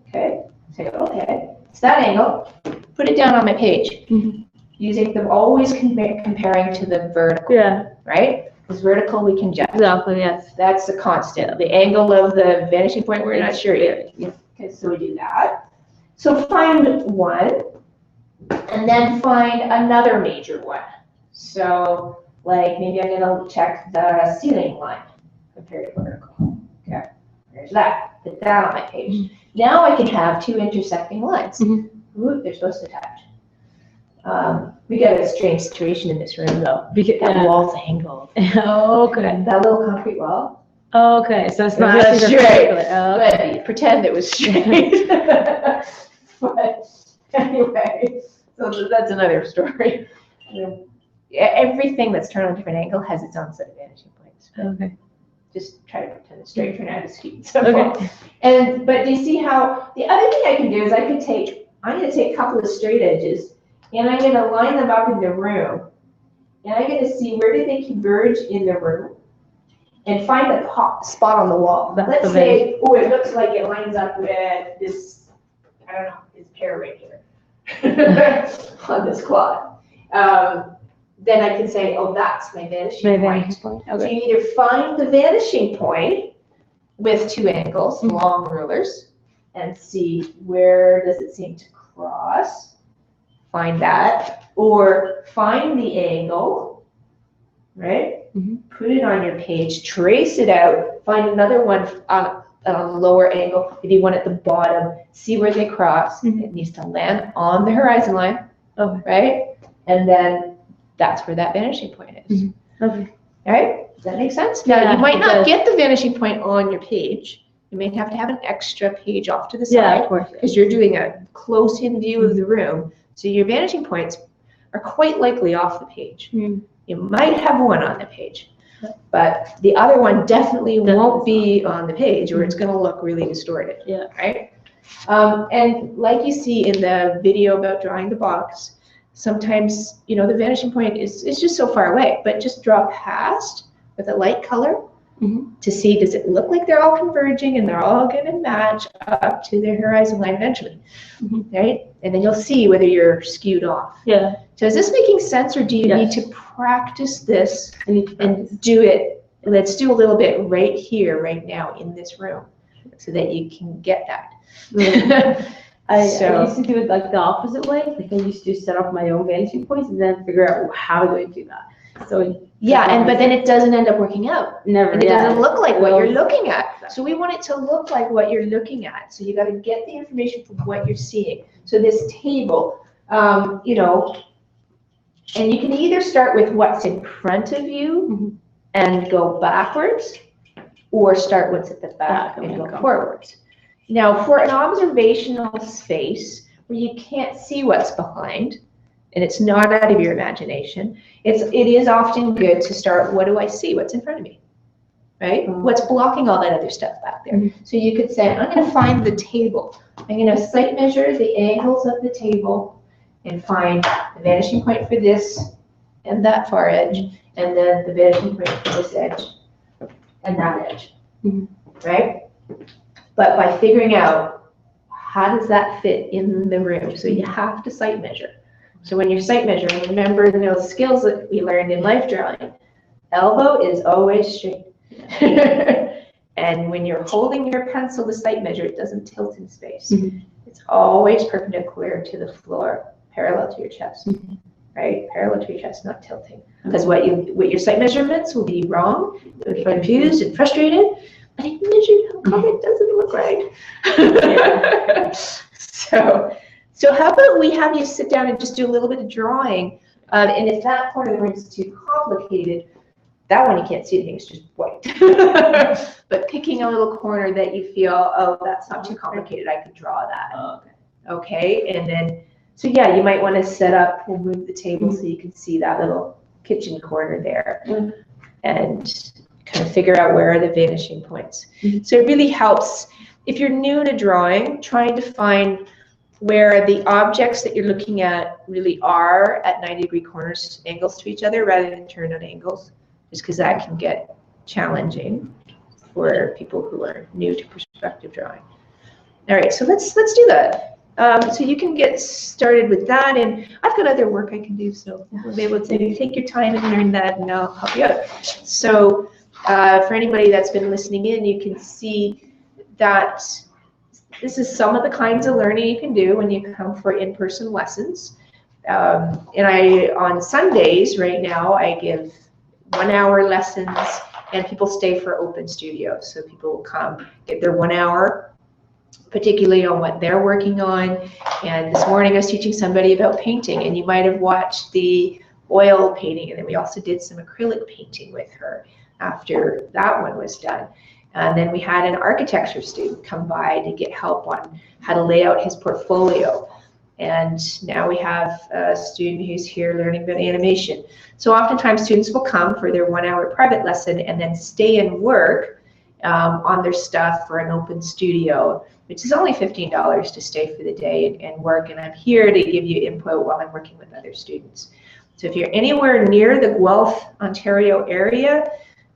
Okay. So I go, okay. It's that angle. Put it down on my page. Using them always comparing to the vertical. Right? Because vertical we can judge. Exactly, yes. That's the constant. The angle of the vanishing point, we're not sure yet. Okay, so we do that. So find one, and then find another major one. So, like, maybe I'm going to check the ceiling line compared to vertical. Okay, there's that. Put that on my page. Now I can have 2 intersecting lines. Ooh, they're supposed to touch. We got a strange situation in this room, though. That wall's angled. Okay. That little concrete wall. Okay, so it's not straight, but pretend it was straight. But anyway, so that's another story. Everything that's turned on a different angle has its own set of vanishing points. Okay. Just try to pretend it's straight, turn out it's cute. Okay. But do you see how, the other thing I can do is I'm going to take a couple of straight edges, and I'm going to line them up in the room. And I'm going to see where do they converge in the room and find a spot on the wall. Let's say, it looks like it lines up with this, I don't know, this pair right here on this quad. Then I can say, that's my vanishing point. Okay. So you either find the vanishing point with 2 angles, long rulers, and see where does it seem to cross. Find that, or find the angle, right? Put it on your page, trace it out, find another one on a lower angle, maybe one at the bottom, see where they cross. It needs to land on the horizon line, right? And then that's where that vanishing point is. Okay. All right, does that make sense? Now, you might not get the vanishing point on your page. You may have to have an extra page off to the side, of course, because you're doing a close-in view of the room. So your vanishing points are quite likely off the page. You might have one on the page, but the other one definitely won't be on the page, or it's going to look really distorted. Right? And like you see in the video about drawing the box, sometimes the vanishing point is just so far away, but just draw past with a light color to see, does it look like they're all converging and they're all going to match up to their horizon line eventually, right? And then you'll see whether you're skewed off. Yeah. So is this making sense, or do you need to practice this and do it? Let's do a little bit right here, right now in this room, so that you can get that. I used to do it like the opposite way. Like I used to set up my own vanishing points and then figure out how do I do that. So yeah, but then it doesn't end up working out. Never. And it doesn't look like what you're looking at. So we want it to look like what you're looking at. So you got to get the information from what you're seeing. So this table, you know, and you can either start with what's in front of you and go backwards, or start what's at the back and go forwards. Now, for an observational space where you can't see what's behind, and it's not out of your imagination, it is often good to start, what do I see? What's in front of me, right? What's blocking all that other stuff back there? So you could say, I'm going to find the table. I'm going to sight measure the angles of the table and find the vanishing point for this and that far edge, and then the vanishing point for this edge and that edge, right? But by figuring out how does that fit in the room, so you have to sight measure. So when you're sight measuring, remember those skills that we learned in life drawing. Elbow is always straight. And when you're holding your pencil to sight measure, it doesn't tilt in space. It's always perpendicular to the floor, parallel to your chest, right? Parallel to your chest, not tilting. Because what your sight measurements will be wrong, you'll be confused and frustrated. But I measured, how come it doesn't look right? So how about we have you sit down and just do a little bit of drawing, and if that part of the room is too complicated, that one you can't see anything, it's just white. But picking a little corner that you feel, oh, that's not too complicated, I could draw that. Okay, and then, so yeah, you might want to set up and move the table so you can see that little kitchen corner there, and kind of figure out where are the vanishing points. So it really helps, if you're new to drawing, trying to find where the objects that you're looking at really are at 90-degree corners, angles to each other, rather than turned at angles, just because that can get challenging for people who are new to perspective drawing. All right, so let's do that. So you can get started with that, and I've got other work I can do, so we'll be able to take your time and learn that, and I'll help you out. So for anybody that's been listening in, you can see that this is some of the kinds of learning you can do when you come for in-person lessons. And on Sundays right now, I give 1-hour lessons, and people stay for open studio. So people will come, get their 1 hour, particularly on what they're working on. And this morning I was teaching somebody about painting, and you might have watched the oil painting, and then we also did some acrylic painting with her after that one was done. And then we had an architecture student come by to get help on how to lay out his portfolio. And now we have a student who's here learning about animation. So oftentimes students will come for their 1-hour private lesson and then stay and work on their stuff for an open studio, which is only $15 to stay for the day and work. And I'm here to give you input while I'm working with other students. So if you're anywhere near the Guelph, Ontario area,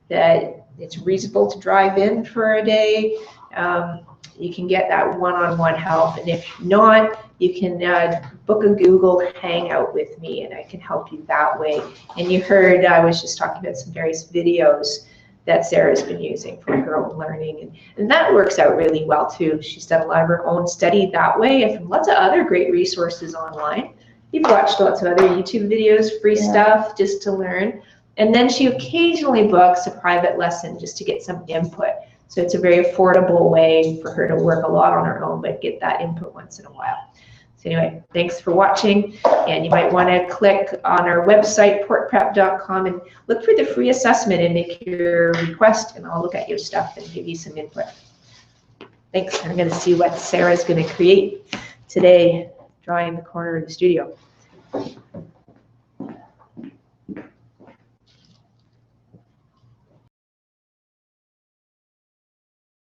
that it's reasonable to drive in for a day, you can get that one-on-one help. And if not, you can book a Google Hangout with me, and I can help you that way. And you heard I was just talking about some various videos that Sarah's been using for her own learning, and that works out really well too. She's done a lot of her own study that way, and from lots of other great resources online. You've watched lots of other YouTube videos, free stuff, just to learn. And then she occasionally books a private lesson just to get some input. So it's a very affordable way for her to work a lot on her own, but get that input once in a while. So anyway, thanks for watching. And you might want to click on our website, portprep.com, and look for the free assessment and make your request, and I'll look at your stuff and give you some input. Thanks. I'm going to see what Sarah's going to create today, drawing the corner of the studio.